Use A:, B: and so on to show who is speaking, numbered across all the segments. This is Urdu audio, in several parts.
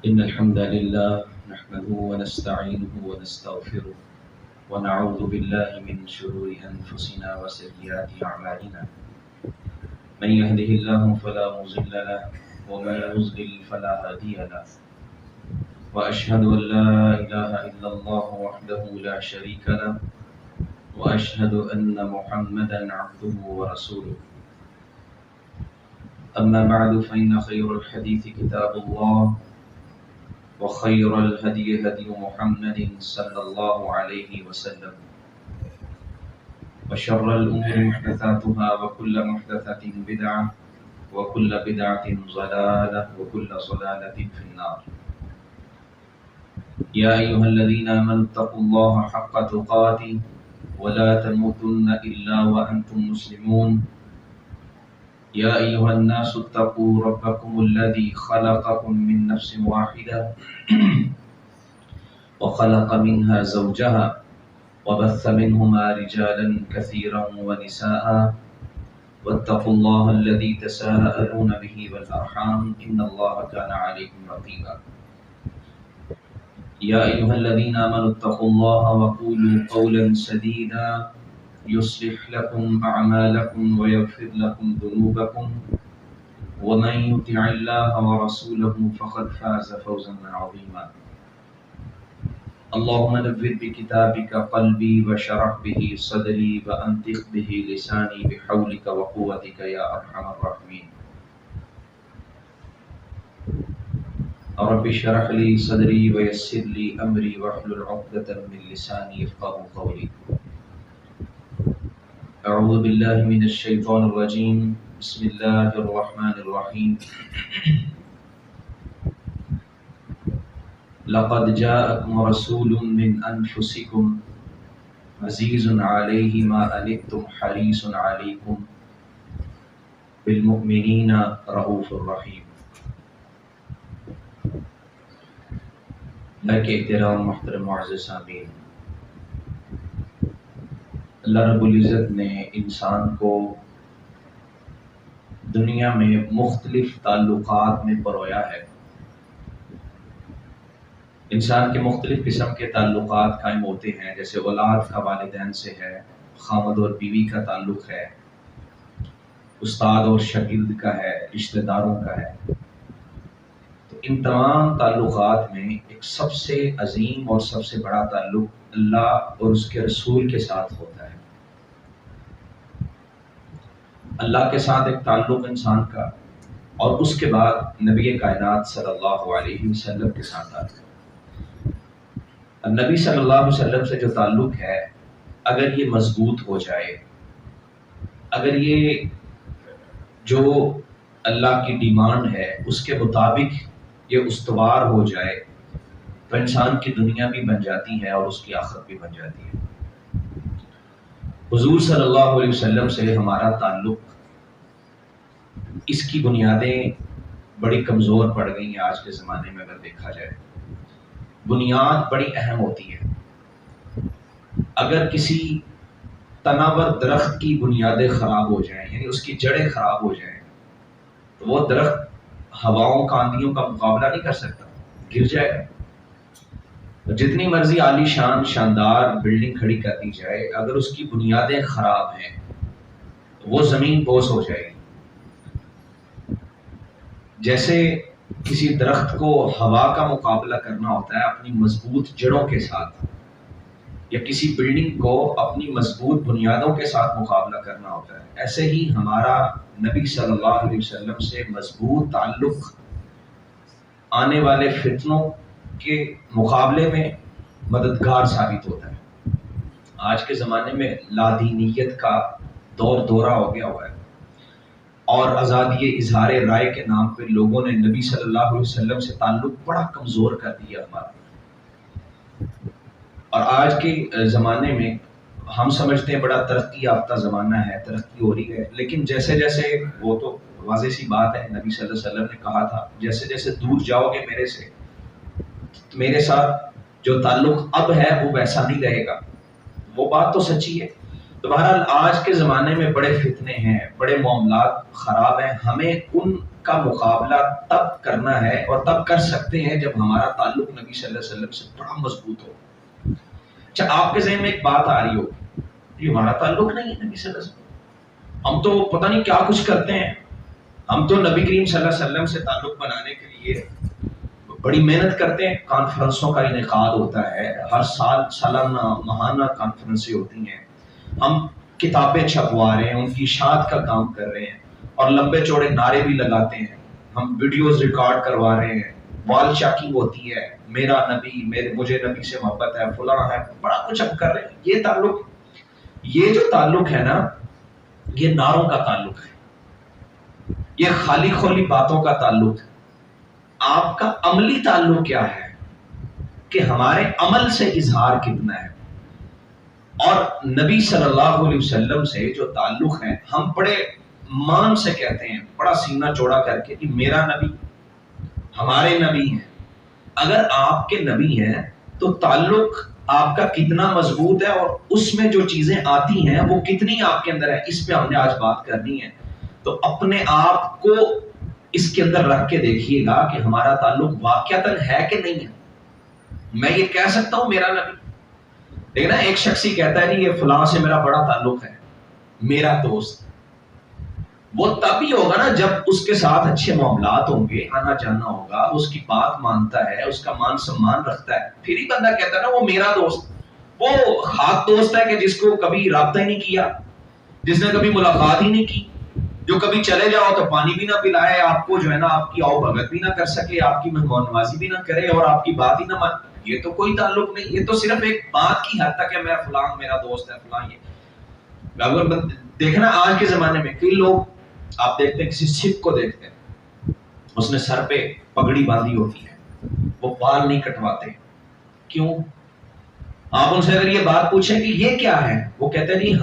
A: إن الحمد لله نحمده ونستعينه ونستغفره ونعوذ بالله من شرور أنفسنا وسيئات أعمالنا. من يهده الله فلا مضل له ومن يضلل فلا هادي له. وأشهد أن لا إله إلا الله وحده لا شريك له وأشهد أن محمدا عبده ورسوله. أما بعد فإن خير الحديث كتاب الله وخير الهدي هدي محمد صلى الله عليه وسلم وشر الأمور محدثاتها وكل محدثة بدعة وكل بدعة ضلالة وكل ضلالة في النار. يا أيها الذين آمنوا اتقوا الله حق تقاته ولا تموتن إلا وأنتم مسلمون. يا أيها الناس اتقوا ربكم الذي خلقكم من نفس واحدة وخلق منها زوجها وبث منهما رجالا كثيرا ونساء واتقوا الله الذي تساءلون به والأرحام إن الله كان عليكم رقيبا. يا أيها الذين آمنوا اتقوا الله وقولوا قولا سديدا يصلح لكم أعمالكم ويغفر لكم ذنوبكم ومن يطع الله ورسوله فقد فاز فوزا عظيما. اللهم نبّر بكتابك قلبي وشرح به صدري وأنطق به لساني بحولك وقوتك يا أرحم الراحمين. رب اشرح لي صدري ويسر لي أمري واحلل عقدة من لساني يفقهوا قولي. أعوذ بالله من الشيطان الرجيم. بسم الله الرحمن الرحيم. لقد جاءكم رسول من أنفسكم عزيز عليه ما عنتم حريص عليكم بالمؤمنين رؤوف رحيم. اللہ کے احترام محترم معزز سامعین، اللہ رب العزت نے انسان کو دنیا میں مختلف تعلقات میں پرویا ہے۔ انسان کے مختلف قسم کے تعلقات قائم ہوتے ہیں، جیسے اولاد کا والدین سے ہے، خامد اور بیوی کا تعلق ہے، استاد اور شاگرد کا ہے، رشتہ داروں کا ہے۔ تو ان تمام تعلقات میں ایک سب سے عظیم اور سب سے بڑا تعلق اللہ اور اس کے رسول کے ساتھ ہوتا ہے۔ اللہ کے ساتھ ایک تعلق انسان کا، اور اس کے بعد نبی کائنات صلی اللہ علیہ وسلم کے ساتھ آتا ہے۔ نبی صلی اللہ علیہ وسلم سے جو تعلق ہے، اگر یہ مضبوط ہو جائے، اگر یہ جو اللہ کی ڈیمانڈ ہے اس کے مطابق یہ استوار ہو جائے، تو انسان کی دنیا بھی بن جاتی ہے اور اس کی آخرت بھی بن جاتی ہے۔ حضور صلی اللہ علیہ وسلم سے ہمارا تعلق، اس کی بنیادیں بڑی کمزور پڑ گئی ہیں آج کے زمانے میں۔ اگر دیکھا جائے، بنیاد بڑی اہم ہوتی ہے۔ اگر کسی تناور درخت کی بنیادیں خراب ہو جائیں، یعنی اس کی جڑیں خراب ہو جائیں، تو وہ درخت ہواؤں کا، آندھیوں کا مقابلہ نہیں کر سکتا، گر جائے گا۔ جتنی مرضی عالی شان شاندار بلڈنگ کھڑی کر دی جائے، اگر اس کی بنیادیں خراب ہیں تو وہ زمین بوس ہو جائے گی۔ جیسے کسی درخت کو ہوا کا مقابلہ کرنا ہوتا ہے اپنی مضبوط جڑوں کے ساتھ، یا کسی بلڈنگ کو اپنی مضبوط بنیادوں کے ساتھ مقابلہ کرنا ہوتا ہے، ایسے ہی ہمارا نبی صلی اللہ علیہ وسلم سے مضبوط تعلق آنے والے فتنوں کے مقابلے میں مددگار ثابت ہوتا ہے۔ آج کے زمانے میں لادینیت کا دورہ ہو گیا ہوا ہے، اور آزادی اظہار رائے کے نام پہ لوگوں نے نبی صلی اللہ علیہ وسلم سے تعلق بڑا کمزور کر دیا ہمارا۔ اور آج کے زمانے میں ہم سمجھتے ہیں بڑا ترقی یافتہ زمانہ ہے، ترقی ہو رہی ہے، لیکن جیسے جیسے، وہ تو واضح سی بات ہے، نبی صلی اللہ علیہ وسلم نے کہا تھا جیسے جیسے دور جاؤ گے میرے سے، میرے ساتھ جو تعلق اب ہے وہ ویسا نہیں رہے گا۔ وہ بات تو سچی ہے، تو بہرحال آج کے زمانے میں بڑے فتنے ہیں، بڑے معاملات خراب ہیں، ہمیں ان کا مقابلہ تب کرنا ہے اور تب کر سکتے ہیں جب ہمارا تعلق نبی صلی اللہ علیہ وسلم سے بڑا مضبوط ہو۔ اچھا، آپ کے ذہن میں ایک بات آ رہی ہو، یہ ہمارا تعلق نہیں ہے نبی صلی اللہ علیہ وسلم، ہم تو پتہ نہیں کیا کچھ کرتے ہیں، ہم تو نبی کریم صلی اللہ علیہ وسلم سے تعلق بنانے کے لیے بڑی محنت کرتے ہیں، کانفرنسوں کا انعقاد ہوتا ہے، ہر سال سالانہ ماہانہ کانفرنسیں ہوتی ہیں، ہم کتابیں چھپوا رہے ہیں، ان کی اشاعت کا کام کر رہے ہیں اور لمبے چوڑے نعرے بھی لگاتے ہیں، ہم ویڈیوز ریکارڈ کروا رہے ہیں، وال چاکنگ ہوتی ہے، میرا نبی، مجھے نبی سے محبت ہے، فلاں ہے، بڑا کچھ ہم کر رہے ہیں۔ یہ جو تعلق ہے نا، یہ نعروں کا تعلق ہے، یہ خالی خولی باتوں کا تعلق ہے۔ آپ کا عملی تعلق کیا ہے کہ ہمارے عمل سے اظہار کتنا ہے؟ اور نبی صلی اللہ علیہ وسلم سے جو تعلق ہے، ہم بڑے مان سے کہتے ہیں، بڑا سینہ چوڑا کر کے کہ میرا نبی، ہمارے نبی ہیں۔ اگر آپ کے نبی ہیں تو تعلق آپ کا کتنا مضبوط ہے اور اس میں جو چیزیں آتی ہیں وہ کتنی آپ کے اندر ہے، اس پہ ہم نے آج بات کرنی ہے۔ تو اپنے آپ کو اس کے اندر رکھ کے دیکھیے گا کہ ہمارا تعلق واقعتاً ہے کہ نہیں ہے۔ میں یہ کہہ سکتا ہوں میرا نبی، لیکن نا ایک شخص ہی کہتا ہے نہیں یہ فلاں سے میرا بڑا تعلق ہے، میرا دوست، وہ تب ہی ہوگا نا جب اس کے ساتھ اچھے معاملات ہوں گے، آنا جانا ہوگا، اس کی بات مانتا ہے، اس کا مان سمان رکھتا ہے، پھر ہی بندہ کہتا ہے نا وہ میرا دوست۔ وہ خاک دوست ہے کہ جس کو کبھی رابطہ ہی نہیں کیا، جس نے کبھی ملاقات ہی نہیں کی، جو کبھی چلے جاؤ تو پانی بھی نہ پلائے آپ کو، جو ہے نا آپ کی آؤ بھگت بھی نہ کر سکے، آپ کی مہمان نوازی بھی نہ کرے اور آپ کی بات ہی نہ مان۔ یہ تو کوئی تعلق نہیں، یہ تو صرف ایک بات کی حد تک ہے، میں فلاں میرا دوست ہے فلاں۔ یہ دیکھنا آج کے زمانے میں کئی لوگ آپ دیکھتے ہیں، کسی سکھ کو دیکھتے ہیں، اس نے سر پہ پگڑی باندھی ہوتی ہے، وہ بال نہیں کٹواتے، کیوں؟ آپ ان سے اگر یہ بات پوچھیں کہ یہ کیا ہے، وہ کہتے ہیں جی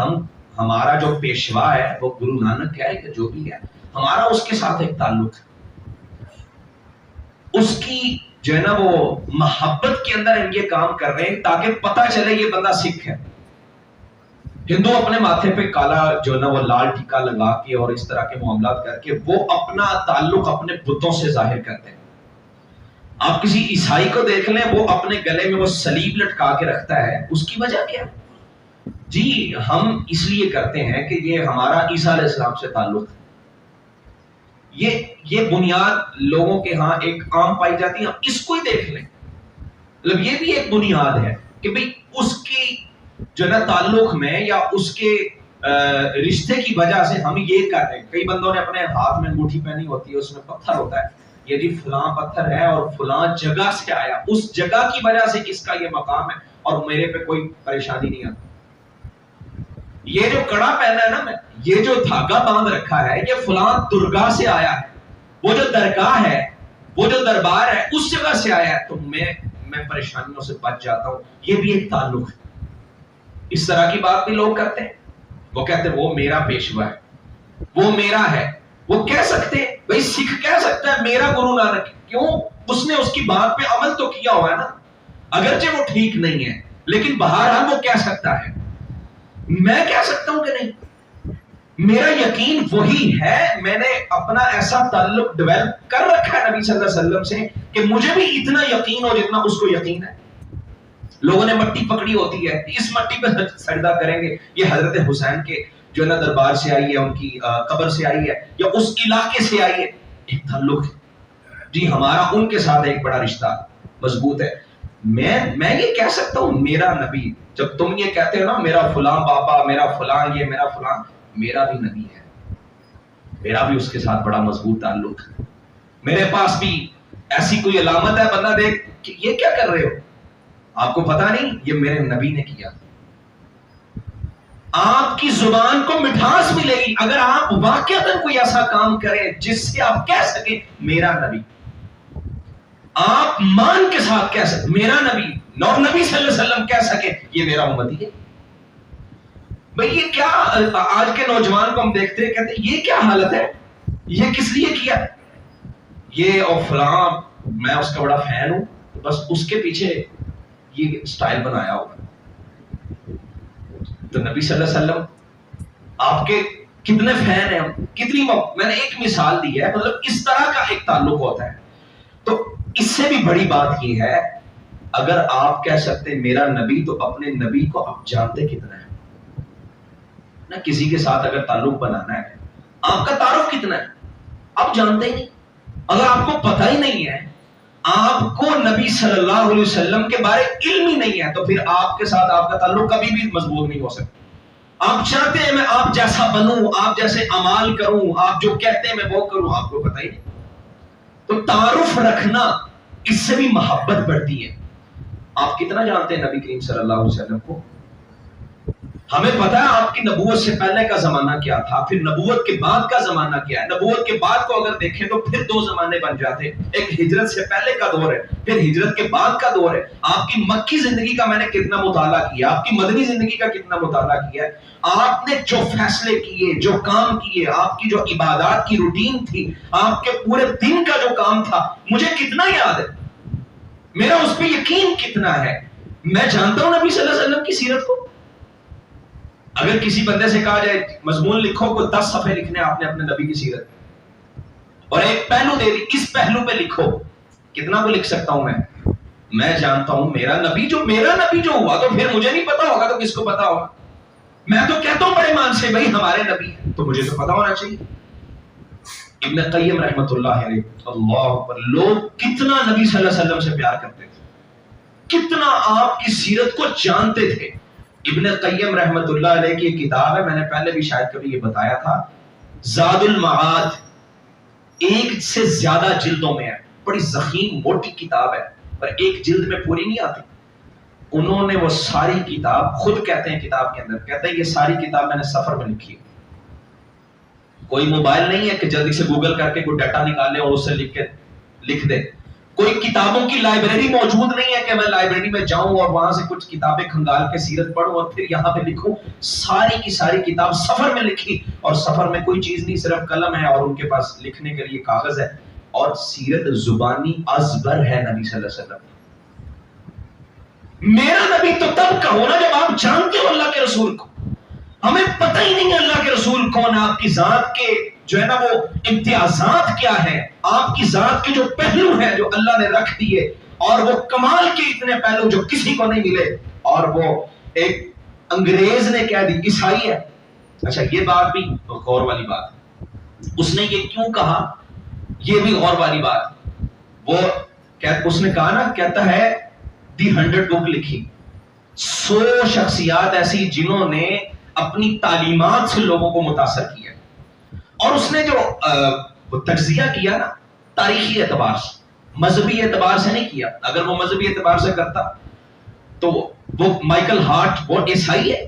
A: ہمارا جو پیشوا ہے وہ گرو نانک ہے کہ جو بھی ہے، ہمارا اس کے ساتھ ایک تعلق ہے، اس کی جو ہے نا وہ محبت کے اندر ہم یہ کام کر رہے ہیں تاکہ پتہ چلے یہ بندہ سکھ ہے۔ ہندو اپنے ماتھے پہ کالا جو ہے نا وہ لال ٹیکا لگا کے اور اس طرح کے معاملات کر کے وہ اپنا تعلق اپنے بتوں سے ظاہر کرتے ہیں۔ آپ کسی عیسائی کو دیکھ لیں، وہ اپنے گلے میں وہ صلیب لٹکا کے رکھتا ہے، اس کی وجہ کیا؟ جی ہم اس لیے کرتے ہیں کہ یہ ہمارا عیسیٰ علیہ السلام سے تعلق ہے۔ یہ بنیاد لوگوں کے ہاں ایک عام پائی جاتی ہے، اس کو ہی دیکھ لیں، مطلب یہ بھی ایک بنیاد ہے کہ بھئی اس کی جو ہے نا تعلق میں یا اس کے رشتے کی وجہ سے ہم یہ کر رہے ہیں۔ کئی بندوں نے اپنے ہاتھ میں انگوٹھی پہنی ہوتی ہے، اس میں پتھر ہوتا ہے، یہ جی فلاں پتھر ہے اور فلاں جگہ سے آیا، اس جگہ کی وجہ سے کس کا یہ مقام ہے اور میرے پہ کوئی پریشانی نہیں آتی۔ یہ جو کڑا پہنا ہے نا میں، یہ جو دھاگا باندھ رکھا ہے، یہ فلاں درگاہ سے آیا ہے، وہ جو درگاہ ہے، وہ جو دربار ہے، اس جگہ سے آیا ہے، تو میں پریشانیوں سے بچ جاتا ہوں۔ یہ بھی ایک تعلق ہے۔ اس طرح کی بات بھی لوگ کرتے ہیں، وہ کہتے ہیں وہ میرا پیشوا ہے، وہ میرا ہے۔ وہ کہہ سکتے ہیں، بھائی سکھ کہہ سکتا ہے میرا گرو نانک، کیوں؟ اس نے اس کی بات پہ عمل تو کیا ہوا ہے نا، اگرچہ وہ ٹھیک نہیں ہے لیکن بہرحال وہ کہہ سکتا ہے۔ میں کہہ سکتا ہوں کہ نہیں، میرا یقین وہی ہے، میں نے اپنا ایسا تعلق ڈیولپ کر رکھا ہے نبی صلی اللہ علیہ وسلم سے کہ مجھے بھی اتنا یقین ہو جتنا اس کو یقین ہے۔ لوگوں نے مٹی پکڑی ہوتی ہے، اس مٹی پہ سجدہ کریں گے، یہ حضرت حسین کے جو ہے نا دربار سے آئی ہے، ان کی قبر سے آئی ہے یا اس علاقے سے آئی ہے، ایک تعلق ہے۔ جی ہمارا ان کے ساتھ ایک بڑا رشتہ مضبوط ہے۔ میں یہ کہہ سکتا ہوں میرا نبی، جب تم یہ کہتے ہو نا میرا فلاں بابا، میرا فلاں یہ، میرا فلاں، میرا بھی نبی ہے، میرا بھی اس کے ساتھ بڑا مضبوط تعلق ہے۔ میرے پاس بھی ایسی کوئی علامت ہے، بندہ دیکھ کہ یہ کیا کر رہے ہو، آپ کو پتا نہیں یہ میرے نبی نے کیا۔ آپ کی زبان کو مٹھاس ملے گی اگر آپ واقعتاً کوئی ایسا کام کریں جس سے آپ کہہ سکیں میرا نبی، آپ مان کے ساتھ کہہ سکیں میرا نبی، اور نبی صلی اللہ علیہ وسلم کہہ سکیں یہ میرا امتی ہے۔ بھئی یہ کیا، آج کے نوجوان کو ہم دیکھتے ہیں کہتے ہیں یہ کیا حالت ہے، یہ کس لیے کیا، یہ اور فلاں میں اس کا بڑا فین ہوں، بس اس کے پیچھے یہ سٹائل بنایا ہوگا۔ تو نبی صلی اللہ علیہ وسلم آپ کے کتنے فین ہیں, کتنی میں نے ایک مثال دی ہے, مطلب اس طرح کا ایک تعلق ہوتا ہے. تو اس سے بھی بڑی بات یہ ہے, اگر آپ کہہ سکتے ہیں میرا نبی, تو اپنے نبی کو آپ جانتے کتنا ہے نا. کسی کے ساتھ اگر تعلق بنانا ہے, آپ کا تعارف کتنا ہے آپ جانتے ہی نہیں. اگر آپ کو پتہ ہی نہیں ہے, آپ کو نبی صلی اللہ علیہ وسلم کے بارے علم ہی نہیں ہے, تو پھر آپ کے ساتھ آپ کا تعلق کبھی بھی مضبوط نہیں ہو سکتا. آپ چاہتے ہیں میں آپ جیسا بنوں, آپ جیسے اعمال کروں, آپ جو کہتے ہیں میں وہ کروں, آپ کو پتہ ہی نہیں. تو تعارف رکھنا, اس سے بھی محبت بڑھتی ہے. آپ کتنا جانتے ہیں نبی کریم صلی اللہ علیہ وسلم کو؟ ہمیں پتا ہے آپ کی نبوت سے پہلے کا زمانہ کیا تھا, پھر نبوت کے بعد کا زمانہ کیا ہے. نبوت کے بعد کو اگر دیکھیں تو پھر دو زمانے بن جاتے, ایک ہجرت سے پہلے کا دور ہے, پھر ہجرت کے بعد کا دور ہے. آپ کی مکی زندگی کا میں نے کتنا مطالعہ کیا, آپ کی مدنی زندگی کا کتنا مطالعہ کیا ہے. آپ نے جو فیصلے کیے, جو کام کیے, آپ کی جو عبادات کی روٹین تھی, آپ کے پورے دن کا جو کام تھا, مجھے کتنا یاد ہے, میرا اس پہ یقین کتنا ہے. میں جانتا ہوں نبی صلی اللہ علیہ وسلم کی سیرت کو. اگر کسی بندے سے کہا جائے مضمون لکھو, کو 10 صفحے لکھنے آپ نے اپنے نبی کی سیرت, اور ایک پہلو دے دی, اس پہلو پہ لکھو, کتنا کو لکھ سکتا ہوں میں جانتا ہوں میرا نبی جو ہوا, تو پھر مجھے نہیں پتا ہوگا تو کس کو پتا ہوگا. میں تو کہتا ہوں بڑے مان سے, بھائی ہمارے نبی ہیں تو مجھے تو پتا ہونا چاہیے. ابن قیم رحمۃ اللہ علیہ, اللہ پر لوگ کتنا نبی صلی اللہ علیہ وسلم سے پیار کرتے تھے, کتنا آپ کی سیرت کو جانتے تھے. ابن قیم رحمۃ اللہ علیہ کی ایک کتاب ہے, میں نے پہلے بھی شاید کبھی یہ بتایا تھا, زاد المعاد, 1 سے زیادہ جلدوں میں ہے, بڑی ضخیم موٹی کتاب ہے, پر ایک جلد میں پوری نہیں آتی. انہوں نے وہ ساری کتاب, خود کہتے ہیں کتاب کے اندر, کہتے ہیں یہ ساری کتاب میں نے سفر میں لکھی ہے. کوئی موبائل نہیں ہے کہ جلدی سے گوگل کر کے کوئی ڈیٹا نکالے اور اسے لکھ دے. کوئی کتابوں کی لائبریری موجود نہیں ہے کہ میں لائبریری میں جاؤں اور وہاں سے کچھ کتابیں کھنگال کے سیرت پڑھوں اور پھر یہاں پہ لکھوں. ساری کی ساری کتاب سفر میں لکھی, اور سفر میں کوئی چیز نہیں, صرف قلم ہے اور ان کے پاس لکھنے کے لیے کاغذ ہے, اور سیرت زبانی ازبر ہے نبی صلی اللہ علیہ وسلم. میرا نبی تو تب کہو نا جب آپ جانتے ہو اللہ کے رسول کو. ہمیں پتہ ہی نہیں ہے اللہ کے رسول کون ہے, آپ کی ذات کے جو ہے نا وہ امتیازات کیا ہے, آپ کی ذات کے جو پہلو ہیں جو اللہ نے رکھ دیے, اور وہ کمال کے اتنے پہلو جو کسی کو نہیں ملے. اور وہ ایک انگریز نے کہہ دی عیسائی ہے. اچھا یہ بات بھی غور والی بات ہے, اس نے یہ کیوں کہا, یہ بھی غور والی بات. وہ اس نے کہا نا, کہتا ہے دی 100 بک لکھی, 100 شخصیات ایسی جنہوں نے اپنی تعلیمات سے لوگوں کو متاثر کیا, اور اس نے جو تجزیہ کیا نا تاریخی اعتبار سے, مذہبی اعتبار سے نہیں کیا. اگر وہ مذہبی اعتبار سے کرتا تو وہ مائیکل ہارٹ, وہ عیسائی ہے,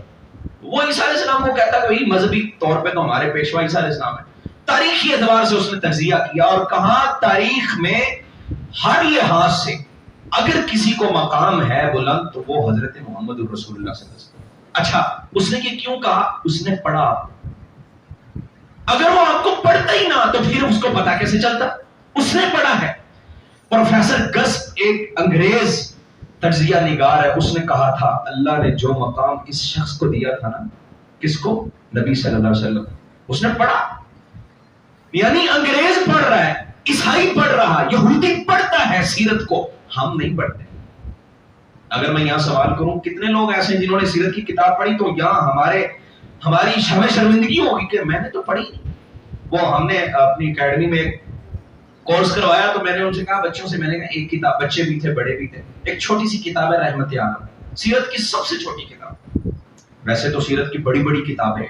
A: وہ عیسیٰ علیہ السلام کو کہتا کہ مذہبی طور پہ تو ہمارے پیشوا عیسیٰ علیہ السلام ہے. تاریخی اعتبار سے اس نے تجزیہ کیا اور کہا تاریخ میں ہر لحاظ سے اگر کسی کو مقام ہے بلند تو وہ حضرت محمد رسول اللہ صلی اللہ علیہ وسلم. اچھا اس نے یہ کیوں کہا, اس نے پڑھا. اگر وہ آپ کو پڑھتا ہی نہ تو پھر اس کو پتا کیسے چلتا, اس نے پڑھا ہے. پروفیسر گسپ ایک انگریز تجزیہ نگار ہے, اس نے کہا تھا اللہ نے جو مقام اس شخص کو دیا تھا نا, کس کو, نبی صلی اللہ علیہ وسلم, اس نے پڑھا. یعنی انگریز پڑھ رہا ہے, عیسائی پڑھ رہا, یہودی پڑھتا ہے سیرت کو, ہم نہیں پڑھتے. اگر میں یہاں سوال کروں کتنے لوگ ایسے ہیں جنہوں نے سیرت کی کتاب پڑھی, تو یہاں ہماری شرمندگی ہوگی کہ میں نے تو پڑھی نہیں. وہ ہم نے اپنی اکیڈمی میں کورس کروایا تو میں نے ان سے کہا, بچوں سے میں نے کہا ایک کتاب, بچے بھی تھے بڑے بھی تھے, ایک چھوٹی سی کتاب ہے رحمت عالم, سیرت کی سب سے چھوٹی کتاب. ویسے تو سیرت کی بڑی بڑی کتابیں,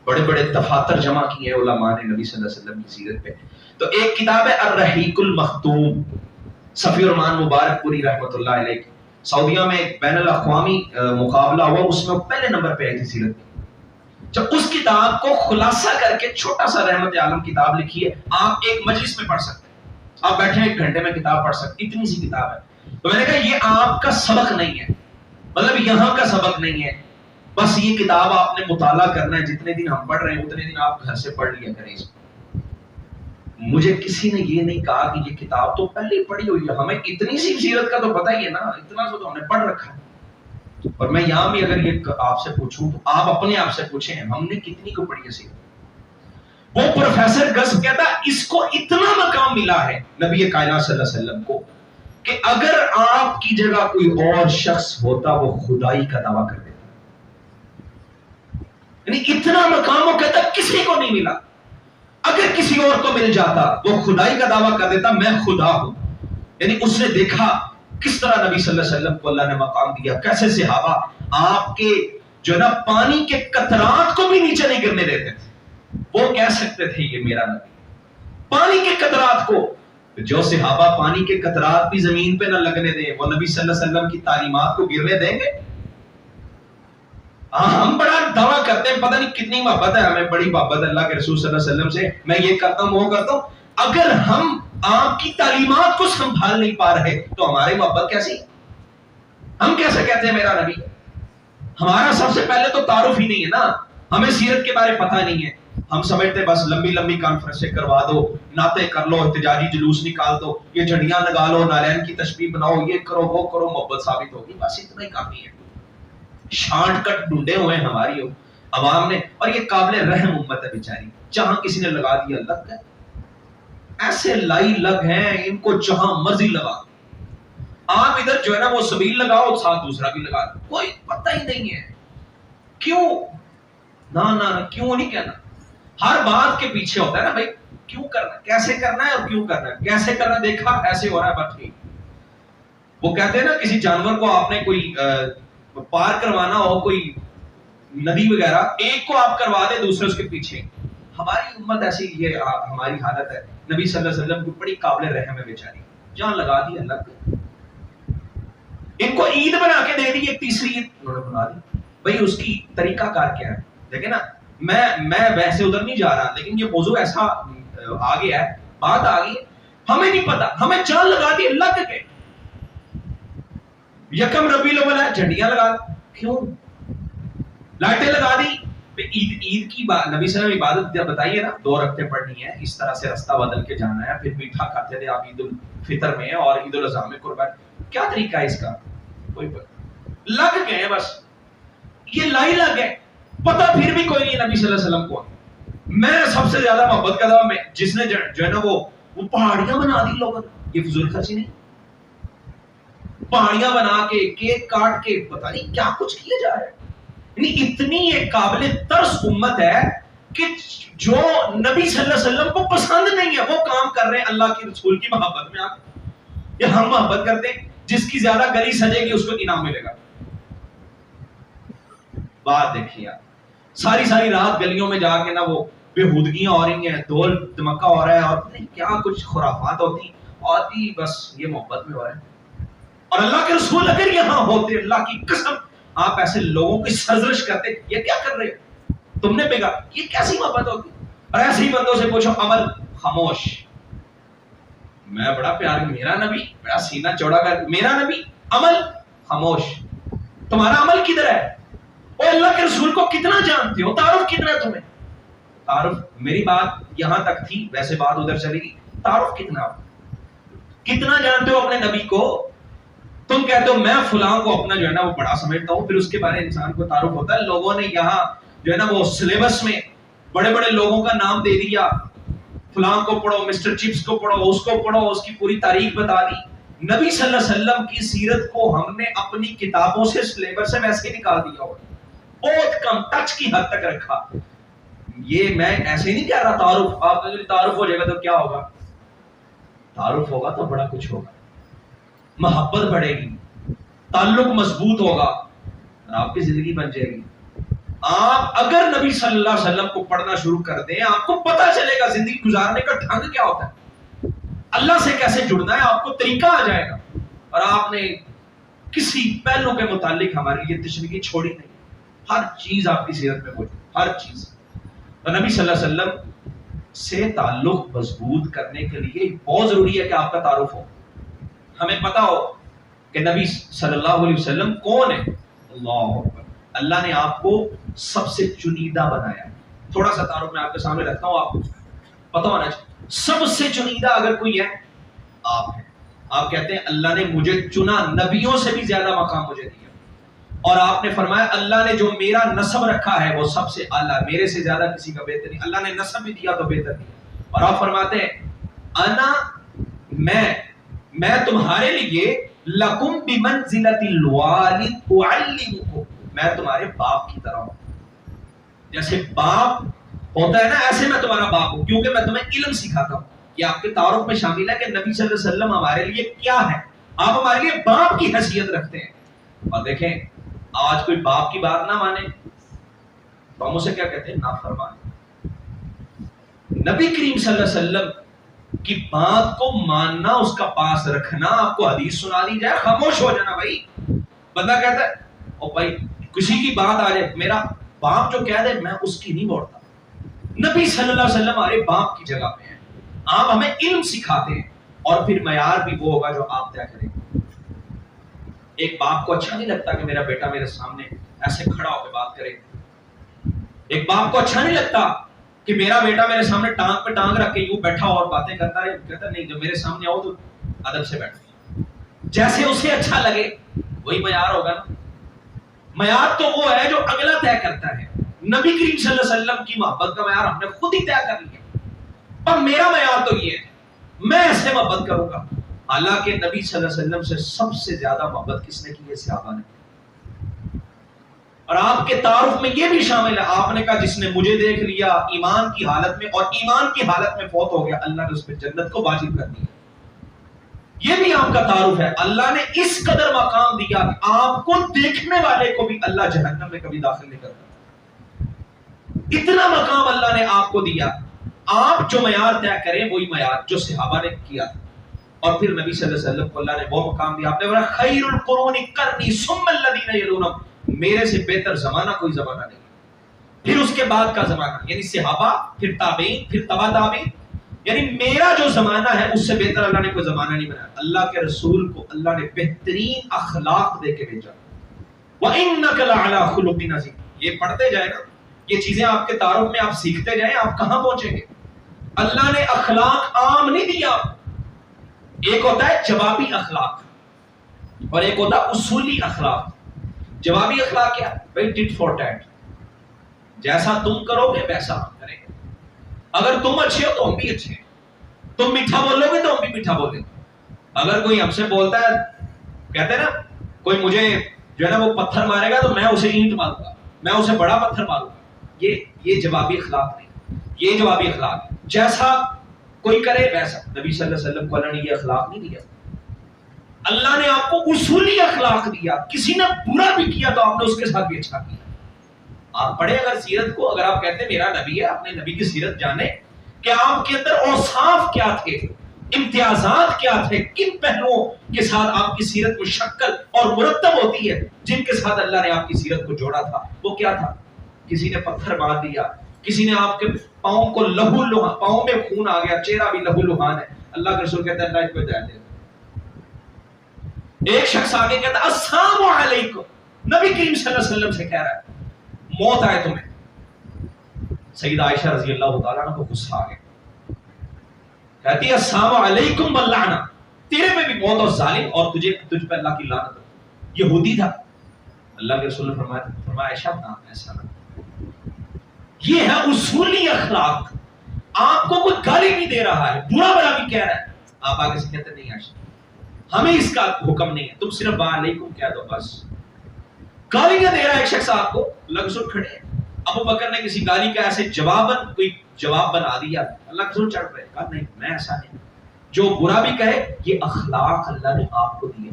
A: بڑے بڑے دفاتر جمع کیے ہیں علماء نے نبی صلی اللہ علیہ وسلم کی سیرت پہ. تو ایک کتاب ہے الرحیق المختوم, صفی الرحمان مبارک پوری رحمت اللہ علیہ. سعودیہ میں ایک بین الاقوامی مقابلہ ہوا, اس میں پہلے نمبر پہ آئی تھی سیرت کی. جب اس کتاب کو خلاصہ کر کے چھوٹا سا رحمت عالم کتاب لکھی ہے, آپ ایک مجلس میں پڑھ سکتے ہیں, آپ بیٹھے 1 گھنٹے میں کتاب پڑھ سکتے, اتنی سی کتاب ہے. تو میں نے کہا یہ آپ کا سبق نہیں ہے, مطلب یہاں کا سبق نہیں ہے, بس یہ کتاب آپ نے مطالعہ کرنا ہے, جتنے دن ہم پڑھ رہے ہیں اتنے دن آپ گھر سے پڑھ لیا کریں اس کو. مجھے کسی نے یہ نہیں کہا کہ یہ کتاب تو پہلے ہی پڑھی ہوئی ہے, ہمیں اتنی سی سیرت کا تو پتہ ہی ہے نا, اتنا تو ہم نے پڑھ رکھا ہے. اور میں یہاں بھی اگر یہ آپ سے پوچھوں تو آپ اپنے آپ سے پوچھیں ہم نے کتنی کو پڑھی ہے سیرت؟ وہ پروفیسر گس کہتا اس کو اتنا مقام ملا ہے نبی کائنات صلی اللہ علیہ وسلم کو کہ اگر آپ کی جگہ کوئی اور شخص ہوتا وہ خدائی کا دعویٰ کر دیتا. یعنی اتنا مقام وہ کہتا کسی کو نہیں ملا. اگر کسی اور کو مل جاتا وہ خدائی کا دعویٰ کر دیتا میں خدا ہوں. یعنی اس نے دیکھا کس طرح نبی صلی اللہ علیہ وسلم کو اللہ نے مقام دیا, کیسے صحابہ آپ کے جو نا پانی کے قطرات کو بھی نیچے نہیں گرنے دیتے تھے. وہ کہہ سکتے تھے یہ میرا نبی. پانی کے قطرات کو, جو صحابہ پانی کے قطرات بھی زمین پہ نہ لگنے دیں وہ نبی صلی اللہ علیہ وسلم کی تعلیمات کو گرنے دیں گے؟ ہم بڑا دعویٰ کرتے ہیں پتہ نہیں کتنی محبت ہے ہمیں, بڑی محبت اللہ کے رسول صلی اللہ علیہ وسلم سے, میں یہ کرتا ہوں وہ کرتا ہوں. اگر ہم آپ کی تعلیمات کو سنبھال نہیں پا رہے تو ہماری محبت کیسی؟ ہم کیسے کہتے ہیں میرا نبی؟ ہمارا سب سے پہلے تو تعارف ہی نہیں ہے نا, ہمیں سیرت کے بارے پتہ نہیں ہے. ہم سمجھتے بس لمبی لمبی کانفرنسیں کروا دو, نعتیں کر لو, احتجاجی جلوس نکال دو, یہ جھنڈیاں لگا لو, نالین کی تشبیہ بناؤ, یہ کرو وہ کرو, محبت ثابت ہوگی, بس اتنا ہی کافی ہے. شارٹ کٹ ڈھونڈے ہوئے ہیں ہماری عوام نے, اور یہ قابل رحم امت ہے بیچاری, جہاں کسی نے لگا دیا لگ گئے. ایسے لائی لگ ہیں ان کو جہاں مرضی لگا. آپ ادھر جو ہے نا وہ سبیل لگاؤ, ساتھ دوسرا بھی لگا دو, کوئی پتہ ہی نہیں ہے کیوں. نہ کیوں نہیں کہنا, ہر بات کے پیچھے ہوتا ہے نا بھائی کیوں کرنا, کیسے کرنا ہے اور کیوں کرنا ہے. کیسے کرنا دیکھا ایسے ہو رہا ہے بس ٹھیک. وہ کہتے ہیں نا کسی جانور کو آپ نے کوئی پار کروانا ہو, کوئی ندی وغیرہ, ایک کو آپ کروا دے دوسرے اس کے پیچھے. ہماری امت ایسی یہ ہماری حالت ہے. نبی صلی اللہ علیہ وسلم کی بڑی قابل رحم ہے بیچاری, جہاں لگا دی اللہ. ان کو عید بنا کے دے دی, ایک تیسری عید انہوں نے بنا دی. بھائی اس کی طریقہ کار کیا ہے دیکھیں نا. میں ویسے ادھر نہیں جا رہا, لیکن یہ موضوع ایسا آ گیا ہے, بات آ گئی, ہمیں نہیں پتا, ہمیں جان لگا دی اللہ کے. یکم ربیع الاول ہے, جھنڈیاں لگا, کیوں لائٹیں لگا دی. عید کی بات نبی صلی اللہ علیہ وسلم عبادت بتائیے نا, 2 رکعتیں پڑھنی ہے, اس طرح سے رستہ بدل کے جانا ہے, پھر میٹھا کھاتے تھے آپ عید الفطر میں اور عید الاضحیٰ میں قربان. کیا طریقہ ہے اس کا؟ کوئی پتہ لگ گئے بس, یہ لائی لگ گئے, پتہ پھر بھی کوئی نہیں نبی صلی اللہ علیہ وسلم کو. میں سب سے زیادہ محبت کرتا ہوں میں جس نے جو ہے نا وہ پہاڑیاں بنا دی لوگوں نے. یہ فضول خرچی نہیں, پہاڑیاں بنا کے کیک کاٹ کے پتہ نہیں کیا کچھ کیا جا رہا ہے. یعنی اتنی ایک قابل ترس امت ہے کہ جو نبی صلی اللہ علیہ وسلم کو پسند نہیں ہے وہ کام کر رہے ہیں اللہ کے رسول کی محبت میں. آپ یہ ہم محبت کرتے ہیں, جس کی زیادہ گلی سجے گی اس کو انعام ملے گا. بات دیکھیے آپ, ساری رات گلیوں میں جا کے نا وہ بےہودگیاں ہو رہی ہیں, ڈھول دھمکا ہو رہا ہے, اور کیا کچھ خرافات ہوتی بس یہ محبت میں ہو رہا ہے. اور اللہ کے رسول اگر یہاں ہوتے, اللہ کی قسم آپ ایسے لوگوں کی سرزنش کرتے, یہ کیا کر رہے ہو, تم نے بگا, یہ کیسی محبت ہوتی. اور ایسے ہی بندوں سے پوچھو عمل خاموش. میں بڑا پیار, میرا نبی بڑا سینہ چوڑا کر, میرا نبی, عمل خاموش. تمہارا عمل کدھر ہے؟ اور اللہ کے رسول کو کتنا جانتے ہو, تعارف کتنا ہے تمہیں؟ تعارف, میری بات یہاں تک تھی, ویسے بات ادھر چلے گی. تعارف کتنا جانتے ہو اپنے نبی کو؟ تم کہتے ہو میں فلاں کو اپنا جو ہے نا وہ بڑا سمجھتا ہوں, پھر اس کے بارے انسان کو تعارف ہوتا ہے. لوگوں نے یہاں جو ہے نا وہ سلیبس میں بڑے بڑے لوگوں کا نام دے دیا, فلاں کو پڑھو, مسٹر چپس کو پڑھو, اس کو پڑھو, اس کی پوری تاریخ بتا دی. نبی صلی اللہ علیہ وسلم کی سیرت کو ہم نے اپنی کتابوں سے سلیبس سے ویسے ہی نکال دیا ہوگا, بہت کم ٹچ کی حد تک رکھا. یہ میں ایسے ہی نہیں کہہ رہا تعارف, آپ کا تعارف ہو جائے گا تو کیا ہوگا, تعارف ہوگا تو بڑا کچھ ہوگا, محبت بڑھے گی, تعلق مضبوط ہوگا, اور آپ کی زندگی بن جائے گی. آپ اگر نبی صلی اللہ علیہ وسلم کو پڑھنا شروع کر دیں, آپ کو پتہ چلے گا زندگی گزارنے کا ڈھنگ کیا ہوتا ہے, اللہ سے کیسے جڑنا ہے, آپ کو طریقہ آ جائے گا. اور آپ نے کسی پہلو کے متعلق ہمارے لیے تشریح چھوڑی نہیں, ہر چیز آپ کی سیرت میں موجود, ہر چیز. اور نبی صلی اللہ علیہ وسلم سے تعلق مضبوط کرنے کے لیے بہت ضروری ہے کہ آپ کا تعارف ہو, ہمیں پتا ہو کہ نبی صلی اللہ علیہ وسلم کون ہے. اللہ اکبر, اللہ نے آپ کو سب سے چنیدہ بنایا. تھوڑا سا تعارف میں آپ کے سامنے رکھتا ہوں, آپ پتا ہونا چاہیے. سب سے چنیدہ اگر کوئی ہے آپ ہیں. آپ کہتے ہیں اللہ نے مجھے چنا, نبیوں سے بھی زیادہ مقام مجھے دیا. اور آپ نے فرمایا اللہ نے جو میرا نسب رکھا ہے وہ سب سے اعلیٰ، میرے سے زیادہ کسی کا بہتر نہیں، اللہ نے نسب بھی دیا تو بہتر نہیں۔ اور آپ فرماتے ہیں انا میں تمہارے لیے لکم بمنزلۃ الوالد اعلمکم، میں تمہارے باپ کی طرح ہوں، جیسے باپ ہوتا ہے نا ایسے میں تمہارا باپ ہوں، کیونکہ میں تمہیں علم سکھاتا ہوں۔ یہ آپ کے تعارف میں شامل ہے کہ نبی صلی اللہ علیہ وسلم ہمارے لیے کیا ہے، آپ ہمارے لیے باپ کی حیثیت رکھتے ہیں۔ اور دیکھیں آج کوئی باپ کی بات نہ مانے تو ہم اسے کیا کہتے ہیں؟ نافرمان۔ نبی کریم صلی اللہ علیہ وسلم کی بات کو ماننا، اس کا پاس رکھنا، آپ کو حدیث سنا دی جائے خاموش ہو جانا۔ بھائی بندہ کہتا ہے او بھائی کسی کی بات آ جائے، میرا باپ جو کہہ دے میں اس کی نہیں موڑتا۔ نبی صلی اللہ علیہ وسلم ہمارے باپ کی جگہ پہ ہیں، آپ ہمیں علم سکھاتے ہیں، اور پھر معیار بھی وہ ہوگا جو آپ طے کریں۔ ایک باپ کو اچھا نہیں لگتا کہ میرا بیٹا میرے سامنے ایسے کھڑا ہو کے بات کرے، ایک باپ کو اچھا نہیں لگتا کہ میرا بیٹا میرے سامنے ٹانگ پہ ٹانگ رکھ کے یوں بیٹھا اور باتیں کرتا ہے، کہتا نہیں جو میرے سامنے آؤ تو ادب سے بیٹھو، جیسے اسے اچھا لگے وہی معیار ہوگا نا۔ معیار تو وہ ہے جو اگلا طے کرتا ہے، نبی کریم صلی اللہ علیہ وسلم کی محبت کا معیار ہم نے خود ہی طے کر لیا، اور میرا معیار تو یہ ہے میں ایسے محبت کروں گا۔ حالانکہ نبی صلی اللہ علیہ وسلم سے سب سے زیادہ محبت کس نے کی ہے؟ صحابہ نے۔ اور آپ کے تعارف میں یہ بھی شامل ہے، آپ نے کہا جس نے مجھے دیکھ لیا ایمان کی حالت میں اور ایمان کی حالت میں فوت ہو گیا، اللہ نے اس پہ جنت کو واجب کر دیا۔ یہ بھی آپ کا تعارف ہے، اللہ نے اس قدر مقام دیا کہ آپ کو دیکھنے والے کو بھی اللہ جہنم میں کبھی داخل نہیں کرتا، اتنا مقام اللہ نے آپ کو دیا۔ آپ جو معیار طے کریں وہی معیار جو صحابہ نے کیا، اور پھر نبی صلی اللہ علیہ وسلم کو اللہ نے وہ مقام دیا۔ آپ نے بولا خیر القرون قرنی ثم الذین یلونہم، میرے سے بہتر زمانہ کوئی زمانہ نہیں، پھر اس کے بعد کا زمانہ یعنی صحابہ، پھر تابعین، پھر تبع تابعین، یعنی میرا جو زمانہ ہے اس سے بہتر اللہ نے کوئی زمانہ نہیں بنایا۔ اللہ کے رسول کو اللہ نے بہترین اخلاق دے کے بھیجا۔ وَإِنَّكَ لَعَلَىٰ خُلُقٍ عَظِيمٍ، یہ پڑھتے جائیں نا، یہ چیزیں آپ کے تعارف میں آپ سیکھتے جائیں، آپ کہاں پہنچیں گے؟ اللہ نے اخلاق عام نہیں دیا، ایک ہوتا ہے جوابی اخلاق اور ایک ہوتا ہے اصولی اخلاق۔ جوابی اخلاق کیا؟ بھائی ٹٹ فار ٹیٹ، جیسا تم کرو گے ویسا ہم کریں گے، اگر تم اچھے ہو تو ہم بھی اچھے ہیں، تم میٹھا بولو گے تو ہم بھی میٹھا بولیں گے۔ اگر کوئی ہم سے بولتا ہے، کہتے ہیں نا کوئی مجھے جو ہے نا وہ پتھر مارے گا تو میں اسے اینٹ ماروں گا، میں اسے بڑا پتھر ماروں گا، یہ جوابی اخلاق نہیں، یہ جوابی اخلاق ہے، جیسا کوئی کرے ویسا۔ نبی صلی اللہ علیہ وسلم کو اللہ نے یہ اخلاق نہیں دیا، اللہ نے آپ کو اصولی اخلاق دیا۔ کسی نے برا بھی کیا تو آپ نے اس کے ساتھ بھی اچھا کیا۔ آپ پڑھے اگر سیرت کو، اگر آپ کہتے ہیں میرا نبی ہے، اپنے نبی کی سیرت جانے کہ آپ کے اندر اوصاف کیا تھے، امتیازات کیا تھے، کن پہلوؤں کے ساتھ آپ کی سیرت مشکل اور مرتب ہوتی ہے، جن کے ساتھ اللہ نے آپ کی سیرت کو جوڑا تھا، وہ کیا تھا؟ کسی نے پتھر مار دیا، کسی نے آپ کے پاؤں کو لہو لہان، پاؤں میں خون آ گیا، چہرہ بھی لہو لہان ہے، اللہ کے رسول کہتے ہیں اللہ کو ہدایت دے۔ ایک شخص آگے کہتا ہے السلام علیکم، نبی کریم صلی اللہ علیہ وسلم سے کہہ رہا ہے موت آئے تمہیں۔ سیدہ عائشہ رضی اللہ تعالیٰ عنہ کو غصہ آ گیا، کہتی ہے السلام علیکم واللعنہ، تیرے پہ بھی موت اور ظالم، اور تجھ پہ اللہ کی لعنت ہو۔ یہودی تھا۔ اللہ کے رسول نے فرمایا عائشہ نہ ایسا نہ، یہ ہے اصولی اخلاق۔ آپ کو کوئی گالی نہیں دے رہا ہے، برا بھلا بھی کہہ رہا ہے، آپ آگے سے کہتے نہیں عائشہ ہمیں اس کا حکم نہیں ہے، تم صرف وعلیکم کہہ دو بس۔ گالی نہ دے رہا ہے ایک شخص آپ کو، اللہ کے رسول کھڑے ہیں، ابو بکر نے کسی گالی کا ایسے کوئی جواب بنا دیا، اللہ کے رسول چڑھ پڑے، کہا نہیں میں ایسا نہیں، جو برا بھی کہے، یہ اخلاق اللہ نے آپ کو دیے،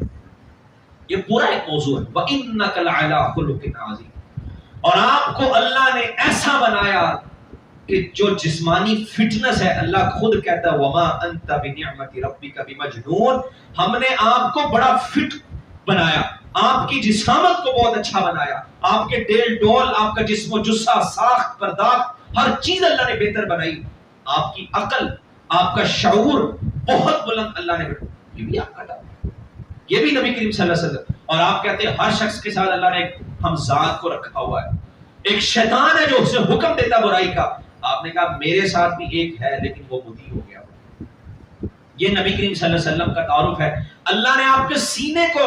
A: یہ پورا ایک موضوع ہے۔ وَإِنَّكَ لَعَلَىٰ خُلُقٍ عَظِيمٍ، اور آپ کو اللہ نے ایسا بنایا کہ جو جسمانی فٹنس ہے، اللہ خود کہتا ہے وَمَا أَنْتَ بِنِعْمَةِ رَبِّكَ بِمَجْنُونٍ، ہم نے آپ کو بڑا فٹ بنایا، آپ کی جسامت کو بہت اچھا بنایا، آپ کے ڈیل ڈول، آپ کا جسم و جثہ، ساخت پرداخت، ہر چیز اللہ نے بہتر بنائی، آپ کی عقل، آپ کا شعور بہت بلند اللہ نے بنایا، یہ بھی آپ کا ڈالا، یہ بھی نبی کریم صلی اللہ علیہ وسلم۔ اور آپ کہتے ہیں ہر شخص کے ساتھ اللہ نے ایک ہمزاد کو رکھا ہوا ہے، ایک شیطان ہے جو اسے حکم دیتا برائی کا، آپ نے کہا میرے ساتھ بھی ایک ہے لیکن وہ مدی ہو گیا۔ یہ نبی کریم صلی اللہ علیہ وسلم کا تعارف ہے۔ اللہ نے آپ کے سینے کو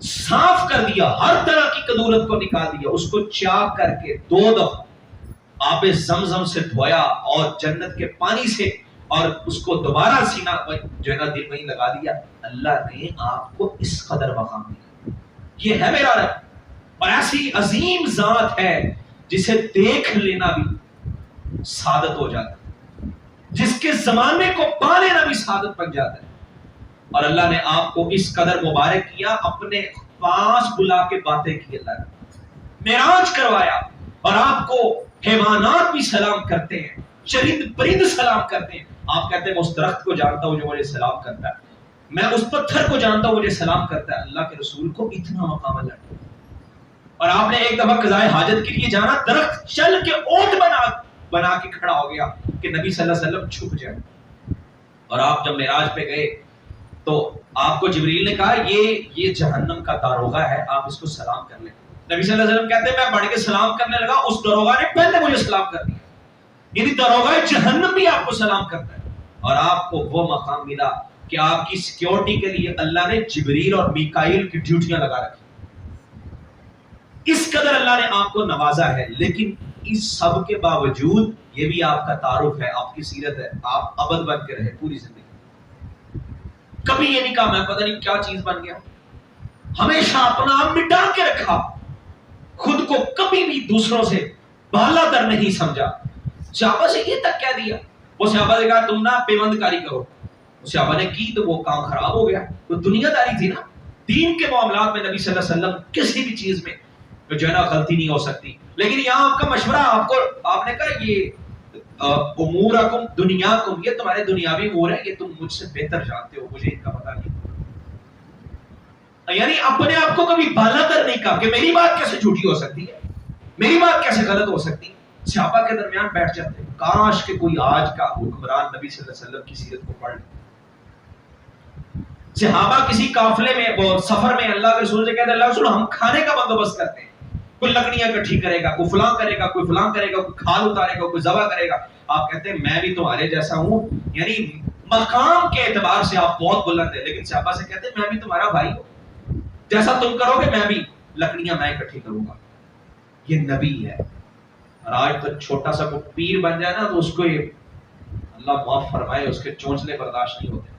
A: صاف کر دیا، ہر طرح کی کدورت کو نکال دیا، اس کو چاک کر کے 2 دفعہ آب زمزم سے دھویا اور جنت کے پانی سے، اور اس کو دوبارہ سینہ جو ہے نا دل میں لگا دیا. اللہ نے آپ کو اس قدر مقام دیا. یہ ہے میرا رب، اور ایسی عظیم ذات ہے جسے دیکھ لینا بھی سعادت ہو جاتا ہے، جس کے زمانے کو پا لینا بھی سعادت بن جاتا ہے. اور اللہ نے آپ کو اس قدر مبارک کیا، اپنے پاس بلا کے باتیں کی، اللہ نے معراج کروایا، اور آپ کو حیوانات بھی سلام کرتے ہیں، چرند پرند سلام کرتے ہیں. آپ کہتے ہیں میں اس درخت کو جانتا ہوں جو مجھے سلام کرتا ہے، میں اس پتھر کو جانتا ہوں مجھے سلام کرتا ہے. اللہ کے رسول کو اتنا مقام اللہ نے. اور آپ نے ایک دفعہ قضائے حاجت کے لیے جانا، درخت چل کے اونٹ بنا کے کھڑا ہو گیا کہ نبی صلی اللہ علیہ وسلم چھپ جائے. اور آپ جب معراج پہ گئے تو آپ کو جبریل نے کہا یہ جہنم کا داروغہ ہے، آپ اس کو سلام کر لیں. نبی صلی اللہ علیہ وسلم کہتے ہیں میں بڑھ کے سلام کرنے لگا، اس داروغہ نے پہلے مجھے سلام کر دیا. یعنی داروغہ جہنم بھی آپ کو سلام کرتا ہے. اور آپ کو وہ مقام ملا کہ آپ کی سیکیورٹی کے لیے اللہ نے جبریل اور میکائیل کی ڈیوٹیاں لگا رکھی. اس قدر اللہ نے آپ کو نوازا ہے. لیکن اس سب کے باوجود یہ بھی آپ کا تعارف ہے، آپ کی سیرت ہے، آپ ابد بن کے رہے پوری زندگی. کبھی یہ نہیں کہا میں پتہ نہیں کیا چیز بن گیا، ہمیشہ اپنا آپ مٹا کے رکھا، خود کو کبھی بھی دوسروں سے بالا تر نہیں سمجھا. صحابہ سے یہ تک کہہ دیا، وہ صحابہ نے کہا تم نہ پیوند کاری کرو، صحابہ نے کی تو وہ کام خراب ہو گیا. تو دنیا داری تھی نا، دین کے معاملات میں نبی صلی اللہ علیہ وسلم کسی بھی چیز میں جو ہے نا غلطی نہیں ہو سکتی. لیکن یہاں آپ کا مشورہ، آپ نے کہا یہ امورکم دنیاکم، یہ تمہارے دنیاوی امور ہیں، یہ تم مجھ سے بہتر جانتے ہو، مجھے ان کا پتہ نہیں. یعنی اپنے آپ کو کبھی بالا تر نہیں کہا کہ میری بات کیسے جھوٹی ہو سکتی ہے، میری بات کیسے غلط ہو سکتی ہے. صحابہ کے درمیان بیٹھ جاتے، کاش کہ کوئی آج کا حکمران نبی صلی اللہ علیہ وسلم کی سیرت کو پڑھ لے. صحابہ کسی قافلے میں سفر میں اللہ کے رسول سے کہتے ہیں اللہ رسول ہم کھانے کا بندوبست کرتے ہیں، کوئی لکڑیاں اکٹھی کرے گا، کوئی فلاں کرے گا، کوئی فلاں کرے گا، کوئی کھال اتارے گا، کوئی ذبح کرے گا. آپ کہتے ہیں میں بھی تمہارے جیسا ہوں. یعنی مقام کے اعتبار سے آپ بہت بلند ہیں، لیکن صحابہ سے کہتے ہیں میں بھی تمہارا بھائی ہوں، جیسا تم کرو گے میں بھی لکڑیاں میں اکٹھی کروں گا. یہ نبی ہے. اور آج تو چھوٹا سا کوئی پیر بن جائے نا تو اس کو اللہ معاف فرمائے اس کے چونچلے برداشت نہیں ہوتے.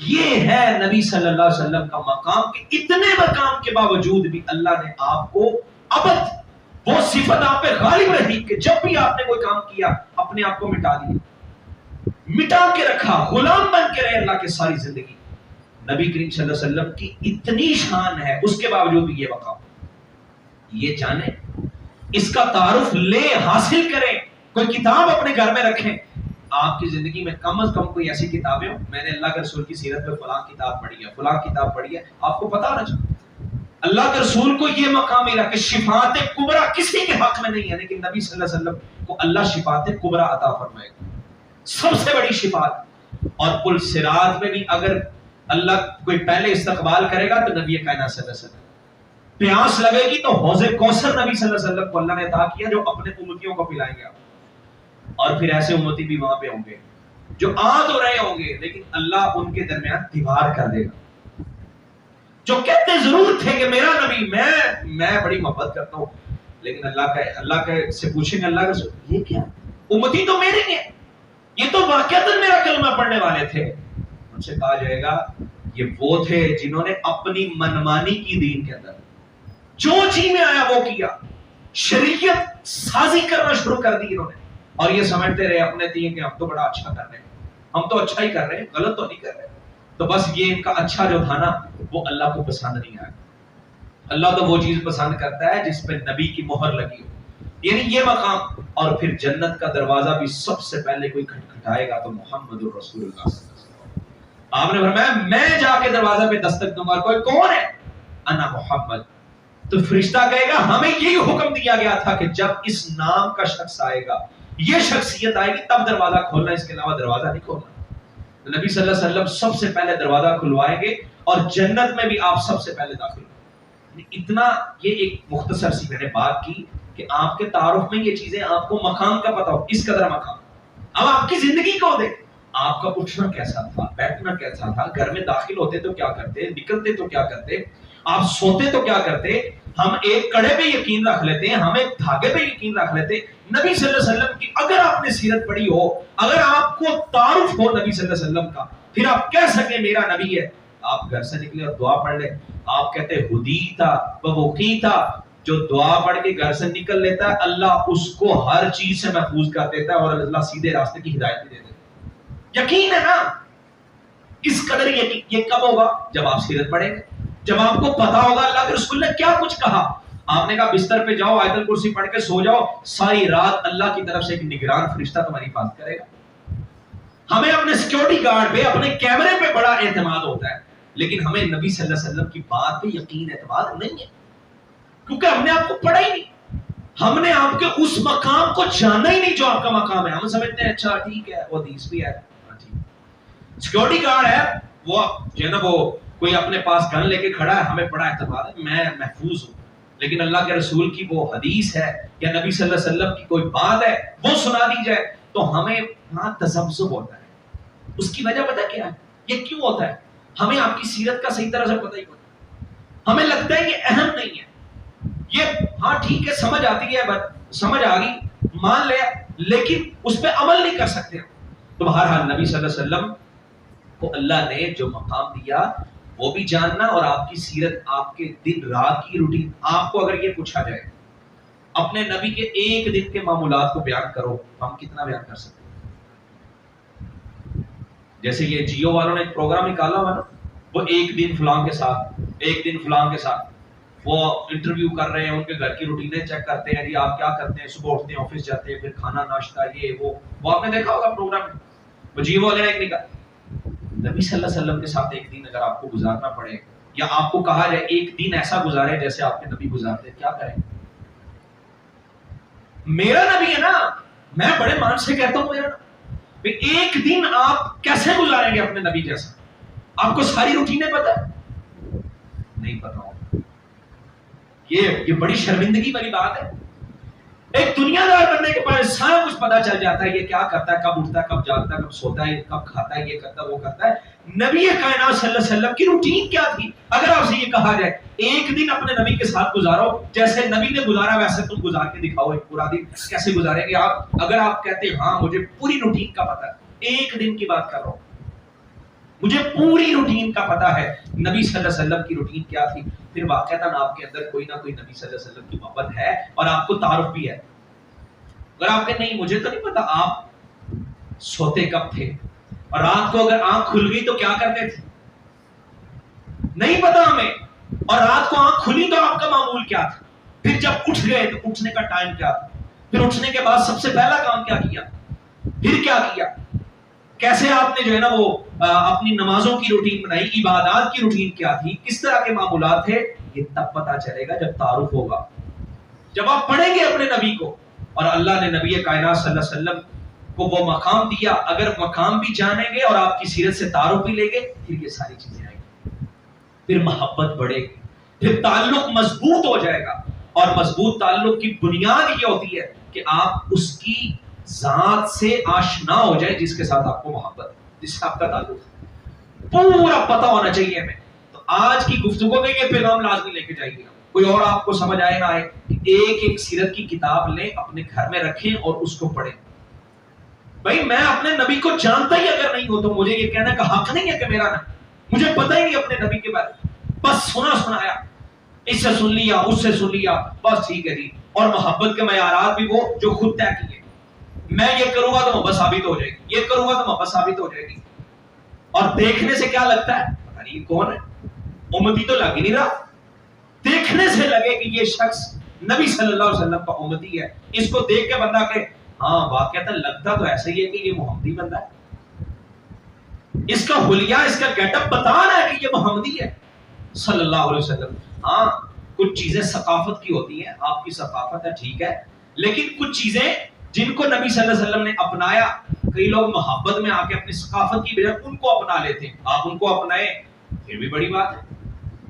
A: یہ ہے نبی صلی اللہ علیہ وسلم کا مقام کہ اتنے مقام کے باوجود بھی اللہ نے آپ کو ابد وہ صفت آپ پہ غالب رہی کہ جب بھی آپ نے کوئی کام کیا اپنے آپ کو مٹا دیا، مٹا کے رکھا، غلام بن کے رہے اللہ کے ساری زندگی. نبی کریم صلی اللہ علیہ وسلم کی اتنی شان ہے، اس کے باوجود بھی یہ مقام. یہ جانیں، اس کا تعارف لیں، حاصل کریں. کوئی کتاب اپنے گھر میں رکھیں. آپ کی زندگی میں کم از کم کوئی ایسی کتابیں ہوں، میں نے اللہ کے رسول کی سیرت میں فلاں کتاب پڑھی ہے، فلاں کتاب پڑھی ہے، آپ کو پتا ہونا چاہیے. اللہ کے رسول کو یہ مقام ملا کہ شفاعت کبریٰ کسی کے حق میں نہیں ہے، لیکن نبی صلی اللہ علیہ وسلم کو اللہ شفاعت کبریٰ عطا فرمائے گا، سب سے بڑی شفاعت. اور پل صراط میں بھی اگر اللہ کوئی پہلے استقبال کرے گا تو نبی کائنات صلی اللہ علیہ وسلم، پیاس لگے گی تو حوض کوثر نبی صلی اللہ علیہ وسلم کو اللہ نے عطا کیا جو اپنے امتیوں کو پلائیں گے. اور پھر ایسے امتی بھی وہاں پہ ہوں گے جو آ تو رہے ہوں گے لیکن اللہ ان کے درمیان دیوار کر دے گا، جو کہتے ضرور تھے کہ میرا نبی، میں بڑی محبت کرتا ہوں، لیکن اللہ کے سے پوچھیں گے اللہ کا یہ کیا، امتی تو میرے ہیں، یہ تو واقعتاً میرا کلمہ پڑھنے والے تھے. ان سے کہا جائے گا یہ وہ تھے جنہوں نے اپنی منمانی کی دین کے اندر، جو جی میں آیا وہ کیا، شریعت سازی کرنا شروع کر دی انہوں نے. اور یہ سمجھتے رہے اپنے دین کہ ہم تو بڑا اچھا کر رہے ہیں، ہم تو اچھا ہی کر رہے ہیں، غلط تو نہیں کر رہے. تو بس یہ ان کا اچھا جو تھا نا وہ اللہ کو پسند نہیں آیا. اللہ تو وہ چیز پسند کرتا ہے جس پہ نبی کی مہر لگی ہو. یعنی یہ مقام. اور پھر جنت کا دروازہ بھی سب سے پہلے کوئی کھٹکھٹائے گا تو محمد الرسول اللہ صلی اللہ علیہ وسلم. آپ نے فرمایا میں جا کے دروازے پہ دستک دوں گا، کوئی کون ہے؟ انا محمد. تو فرشتہ کہے گا ہمیں یہی حکم دیا گیا تھا کہ جب اس نام کا شخص آئے گا، یہ شخصیت آئے گی تب دروازہ کھولنا، اس کے علاوہ دروازہ نہیں کھولنا. تو نبی صلی اللہ علیہ وسلم سب سے پہلے دروازہ کھلوائیں گے اور جنت میں بھی آپ سب سے پہلے داخل ہوں. اتنا یہ ایک مختصر سی میں نے بات کی کہ آپ کے تعارف میں یہ چیزیں آپ کو مقام کا پتہ ہو، اس قدر مقام. اب آپ کی زندگی کو دیکھ، آپ کا اٹھنا کیسا تھا، بیٹھنا کیسا تھا، گھر میں داخل ہوتے تو کیا کرتے، نکلتے تو کیا کرتے، آپ سوتے تو کیا کرتے؟ ہم ایک کڑے پہ یقین رکھ لیتے ہیں، ہم ایک دھاگے پہ یقین رکھ لیتے ہیں۔ نبی صلی اللہ علیہ وسلم کی اگر آپ نے سیرت پڑھی ہو، اگر آپ کو تعارف ہو نبی صلی اللہ علیہ وسلم کا، پھر آپ کہہ سکیں میرا نبی ہے، آپ گھر سے نکلے اور دعا پڑھ لیں، آپ کہتے ہدیتا ووقیتا، جو دعا پڑھ کے گھر سے نکل لیتا ہے اللہ اس کو ہر چیز سے محفوظ کر دیتا ہے اور اللہ سیدھے راستے کی ہدایت بھی دے دیتا ہے۔ یقین ہے نا؟ اس قدر یقین۔ یہ کب ہوگا؟ جب آپ سیرت پڑھیں گے، جب آپ کو پتا ہوگا اللہ کے رسول نے کیا کچھ کہا۔ آپ نے کہا بستر پہ جاؤ، آیت الکرسی پڑھ کے سو جاؤ، ساری رات اللہ کی طرف سے ایک نگران فرشتہ تمہاری حفاظت کرے گا۔ ہمیں اپنے سیکیورٹی گارڈ پہ، اپنے کیمرے پہ بڑا اعتماد ہوتا ہے، لیکن ہمیں نبی صلی اللہ علیہ وسلم کی بات پہ یقین اعتماد نہیں ہے، کیونکہ ہم نے آپ کو پڑھا ہی نہیں، ہم نے آپ کے اس مقام کو جانا ہی نہیں جو آپ کا مقام ہے۔ ہم سمجھتے ہیں اچھا ٹھیک ہے وہ حدیث بھی ہے، سیکیورٹی گارڈ ہے وہ جو ہے نا، وہ کوئی اپنے پاس گن لے کے کھڑا ہے، ہمیں بڑا اعتماد ہے میں محفوظ ہوں، لیکن اللہ کے رسول کی وہ حدیث ہے یا نبی صلی اللہ علیہ وسلم کی کوئی بات ہے وہ سنا دی جائے تو ہمیں وہاں تذبذب ہوتا ہے۔ اس کی وجہ پتہ کیا ہے؟ یہ کیوں ہوتا ہے؟ ہمیں آپ کی سیرت کا صحیح طرح سے پتہ ہی ہوتا، ہمیں لگتا ہے یہ اہم نہیں ہے، یہ ہاں ٹھیک ہے سمجھ آتی ہے، سمجھ آ گئی مان لیا، لیکن اس پہ عمل نہیں کر سکتے۔ تو بہرحال نبی صلی اللہ علیہ وسلم کو اللہ نے جو مقام دیا وہ بھی جاننا، اور آپ کی سیرت، آپ کے دن رات کی روٹین۔ آپ کو اگر یہ پوچھا جائے اپنے نبی کے ایک دن کے معمولات کو بیان کرو، ہم کتنا بیان کر سکتے ہیں؟ جیسے یہ جیو والوں نے ایک پروگرام نکالا ہوا نا، وہ ایک دن فلاں کے ساتھ، ایک دن فلاں کے ساتھ، وہ انٹرویو کر رہے ہیں، ان کے گھر کی روٹینیں چیک کرتے ہیں، جی آپ کیا کرتے ہیں، صبح اٹھتے ہیں آفس جاتے ہیں، پھر کھانا ناشتہ یہ وہ آپ نے دیکھا ہوگا پروگرام میں۔ وہ جیو والے نے ایک نکالا، نبی صلی اللہ علیہ وسلم کے ساتھ ایک دن اگر آپ کو گزارنا پڑے، یا آپ کو کہا جائے ایک دن ایسا گزارے جیسے آپ کے نبی گزارتے، کیا کریں؟ میرا نبی ہے نا، میں بڑے مان سے کہتا ہوں میرا نبی، ایک دن آپ کیسے گزاریں گے اپنے نبی جیسا؟ آپ کو ساری روٹینیں پتہ ہے؟ نہیں پتا ہو، یہ بڑی شرمندگی والی بات ہے۔ ایک دنیا دار بننے کے بعد سارا کچھ پتا چل جاتا ہے، یہ کیا کرتا ہے، کب اٹھتا ہے، کب جاگتا ہے، کب سوتا ہے، کب کھاتا ہے، یہ کرتا ہے وہ کرتا ہے۔ نبی کائنات صلی اللہ علیہ وسلم کی روٹین کیا تھی؟ اگر آپ سے یہ کہا جائے ایک دن اپنے نبی کے ساتھ گزارو جیسے نبی نے گزارا ویسے تم گزار کے دکھاؤ، ایک پورا دن کیسے گزاریں گے آپ؟ اگر آپ کہتے ہیں ہاں مجھے پوری روٹین کا پتا ہے، ایک دن کی بات کر رہا ہوں، مجھے پوری روٹین کا پتا ہے نبی صلی اللہ علیہ وسلم کی روٹین کیا تھی، پھر واقعتاً آپ کے اندر کوئی نہ کوئی نبی صلی اللہ علیہ وسلم کی محبت ہے اور آپ کو تعارف بھی ہے۔ اگر آپ کہیں نہیں مجھے تو نہیں پتا آپ سوتے کب تھے، اور رات کو اگر آنکھ کھل گئی تو کیا کرتے تھے، نہیں پتا ہمیں، اور رات کو آنکھ کھلی تو آپ کا معمول کیا تھا، پھر جب اٹھ گئے تو اٹھنے کا ٹائم کیا تھا، پھر اٹھنے کے بعد سب سے پہلا کام کیا کیا، پھر کیا کیا، کیسے آپ نے جو ہے نا وہ اپنی نمازوں کی روٹین بنائی، عبادات کی روٹین کیا تھی، کس طرح کے معمولات تھے، یہ تب پتا چلے گا جب تعارف ہوگا، جب آپ پڑھیں گے اپنے نبی کو، اور اللہ نے نبی کائنات صلی اللہ علیہ وسلم کو وہ مقام دیا، اگر مقام بھی جانیں گے اور آپ کی سیرت سے تعارف بھی لیں گے، پھر یہ ساری چیزیں آئیں گی، پھر محبت بڑھے گی، پھر تعلق مضبوط ہو جائے گا، اور مضبوط تعلق کی بنیاد یہ ہوتی ہے کہ آپ اس کی ذات سے آشنا ہو جائے جس کے ساتھ آپ کو محبت ہے، جس سے آپ کا تعلق ہے، پورا پتہ ہونا چاہیے ہمیں۔ تو آج کی گفتگو میں یہ پیغام لازمی لے کے جائیے، کوئی اور آپ کو سمجھ آئے نہ آئے، ایک ایک سیرت کی کتاب لیں، اپنے گھر میں رکھیں اور اس کو پڑھیں۔ بھائی میں اپنے نبی کو جانتا ہی اگر نہیں ہو تو مجھے یہ کہنا کا حق نہیں ہے کہ میرا نبی، مجھے پتہ ہی نہیں اپنے نبی کے بارے میں، بس سنا سنایا، اس سے سن لیا اس سے سن لیا، بس ٹھیک ہے جی، اور محبت کے معیارات بھی وہ جو خود طے کیے، میں یہ کروں گا تو محبت ثابت ہو جائے گی، یہ کروں گا تو محبت ثابت ہو جائے گی، اور دیکھنے سے کیا لگتا ہے پتہ نہیں کون ہے، امتی تو لگ ہی نہیں رہا، دیکھنے سے لگے کہ یہ شخص نبی صلی اللہ علیہ وسلم کا امتی ہے، اس کو دیکھ کے بندہ کہ ہاں واقعتا لگتا تو ایسا ہی ہے کہ یہ محمدی بندہ ہے، اس کا حلیہ اس کا گیٹ اپ بتا رہا ہے کہ یہ محمدی ہے صلی اللہ علیہ وسلم۔ ہاں کچھ چیزیں ثقافت کی ہوتی ہیں، آپ کی ثقافت ہے ٹھیک ہے، لیکن کچھ چیزیں جن کو نبی صلی اللہ علیہ وسلم نے اپنایا، کئی لوگ محبت میں آ کے اپنی ثقافت کی بجائے ان کو اپنا لیتے ہیں، آپ ان کو اپنائیں پھر بھی بڑی بات ہے،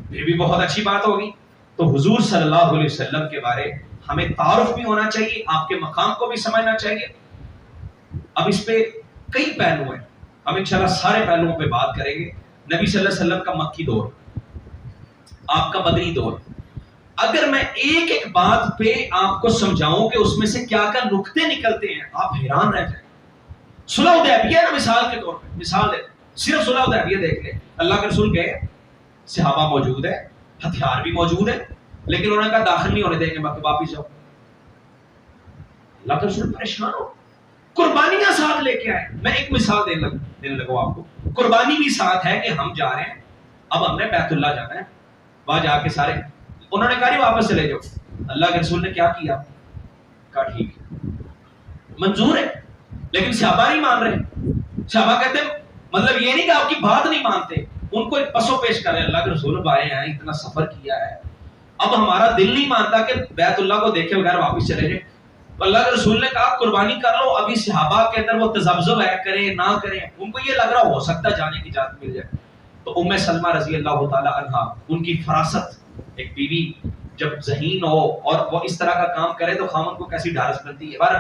A: پھر بھی بہت اچھی بات ہوگی۔ تو حضور صلی اللہ علیہ وسلم کے بارے ہمیں تعارف بھی ہونا چاہیے، آپ کے مقام کو بھی سمجھنا چاہیے۔ اب اس پہ کئی پہلو ہیں، ہم انشاءاللہ سارے پہلوؤں پہ بات کریں گے۔ نبی صلی اللہ علیہ وسلم کا مکی دور، آپ کا مدنی دور. اگر میں ایک ایک بات پہ آپ کو سمجھاؤں کہ اس میں سے کیا کیا نقطے نکلتے ہیں, آپ حیران رہ جائیں. صلح حدیبیہ نا مثال کے طور پہ, مثال دے, صرف صلح حدیبیہ دیکھ لیں. اللہ کے رسول گئے, صحابہ موجود ہے, ہتھیار بھی موجود ہے, لیکن انہوں نے کہا داخل نہیں ہونے دیں گے, باقی واپس جاؤ. اللہ کے رسول پریشان ہو, قربانیاں ساتھ لے کے آئے. میں ایک مثال دینے لگا آپ کو. قربانی بھی ساتھ ہے کہ ہم جا رہے ہیں, اب ہم نے بیت اللہ جانا ہے, وہاں جا کے سارے, انہوں نے کہا نہیں واپس چلے جاؤ. اللہ کے رسول نے کیا کیا, کہا ٹھیک ہے منظور ہے, لیکن صحابہ نہیں مان رہے. صحابہ کہتے ہیں مطلب یہ نہیں کہ آپ کی بات نہیں مانتے, ان کو ایک پسو پیش کر رہے. اللہ کے رسول بھائی ہیں, اتنا سفر کیا ہے, اب ہمارا دل نہیں مانتا کہ بیت اللہ کو دیکھے بغیر واپس چلے جائیں. اللہ کے رسول نے کہا قربانی کر لو. ابھی صحابہ کے اندر وہ تذبذب ہے, کریں نہ کریں, ان کو یہ لگ رہا ہو سکتا ہے جانے کی اجازت مل جائے. تو ام سلمہ رضی اللہ تعالی عنہا, ان کی فراست, ایک بیوی جب ذہین ہو اور وہ اس طرح کا کام کرے تو خامن کو کیسی ڈھارس ملتی ہے. بار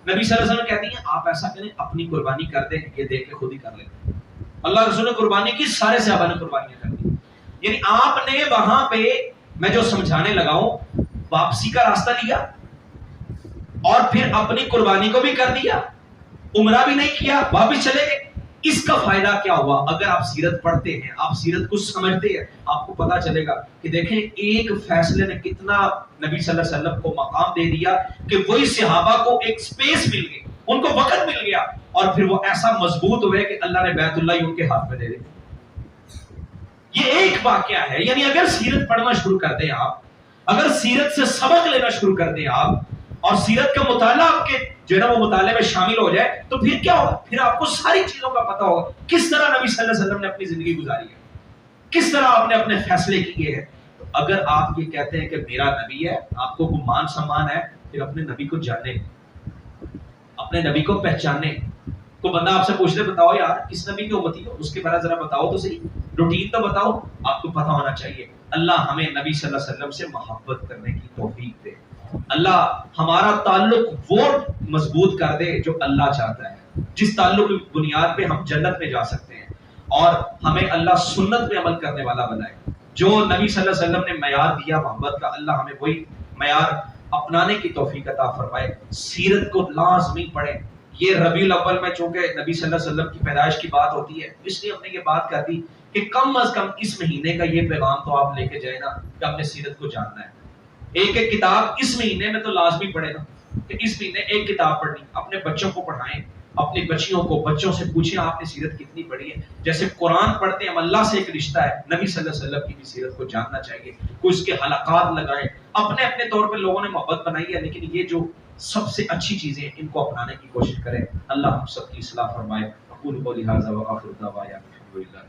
A: نبی صلی اللہ علیہ وسلم کہتی ہیں آپ ایسا کریں, اپنی قربانی کر دیں, یہ دیکھ کے خود ہی کر لیں. اللہ کے رسول نے قربانی کی, سارے صحابہ نے قربانیاں کر دی. یعنی آپ نے وہاں پہ, میں جو سمجھانے لگا ہوں, واپسی کا راستہ لیا اور پھر اپنی قربانی کو بھی کر دیا, عمرہ بھی نہیں کیا, واپس چلے گئے. اس کا فائدہ کیا ہوا؟ اگر آپ سیرت پڑھتے ہیں, آپ سیرت کو سمجھتے ہیں, آپ کو پتا چلے گا کہ دیکھیں ایک فیصلے نے کتنا نبی صلی اللہ علیہ وسلم کو مقام دے دیا کہ وہی صحابہ کو ایک سپیس مل گئی, ان کو وقت مل گیا, اور پھر وہ ایسا مضبوط ہوئے کہ اللہ نے بیت اللہ ہی ان کے ہاتھ میں دے دیا. یہ ایک واقعہ ہے. یعنی اگر سیرت پڑھنا شروع کر دیں آپ, اگر سیرت سے سبق لینا شروع کر دیں آپ, اور سیرت کا مطالعہ آپ کے جو ہے نا وہ مطالعے میں شامل ہو جائے, تو پھر کیا ہوگا, پھر آپ کو ساری چیزوں کا پتہ ہوگا کس طرح نبی صلی اللہ علیہ وسلم نے اپنی زندگی گزاری ہے, کس طرح آپ نے اپنے فیصلے کیے ہیں. تو اگر آپ یہ کہتے ہیں کہ میرا نبی ہے, آپ کو مان سمان ہے, پھر اپنے نبی کو جانے, اپنے نبی کو پہچانے. تو بندہ آپ سے پوچھ لے بتاؤ یار کس نبی کی امتی ہو, اس کے بارے ذرا بتاؤ تو صحیح, روٹین تو بتاؤ. آپ کو پتہ ہونا چاہیے. اللہ ہمیں نبی صلی اللہ علیہ وسلم سے محبت کرنے کی توفیق دے. اللہ ہمارا تعلق وہ مضبوط کر دے جو اللہ چاہتا ہے, جس تعلق کی بنیاد پہ ہم جنت میں جا سکتے ہیں, اور ہمیں اللہ سنت پہ عمل کرنے والا بنائے. جو نبی صلی اللہ علیہ وسلم نے معیار دیا محبت کا, اللہ ہمیں وہی معیار اپنانے کی توفیق عطا فرمائے. سیرت کو لازمی پڑھیں. یہ ربیع الاول میں چونکہ نبی صلی اللہ علیہ وسلم کی پیدائش کی بات ہوتی ہے, اس لیے ہم نے یہ بات کر دی کہ کم از کم اس مہینے کا یہ پیغام تو آپ لے کے جائیں نا کہ اپنے سیرت کو جاننا ہے. ایک ایک کتاب اس مہینے میں تو لازمی پڑھے نا, کہ اس مہینے ایک کتاب پڑھنی, اپنے بچوں کو پڑھائیں, اپنی بچیوں کو, بچوں سے پوچھیں آپ نے سیرت کتنی پڑھی ہے. جیسے قرآن پڑھتے ہیں, ہم اللہ سے ایک رشتہ ہے, نبی صلی اللہ علیہ وسلم کی بھی سیرت کو جاننا چاہیے. کوئی اس کے حلقات لگائیں, اپنے اپنے طور پہ لوگوں نے محبت بنائی ہے, لیکن یہ جو سب سے اچھی چیزیں ان کو اپنانے کی کوشش کریں. اللہ ہم سب کی اصلاح فرمائے. اقول قولی ھذا وآخر دعوانا الحمدللہ.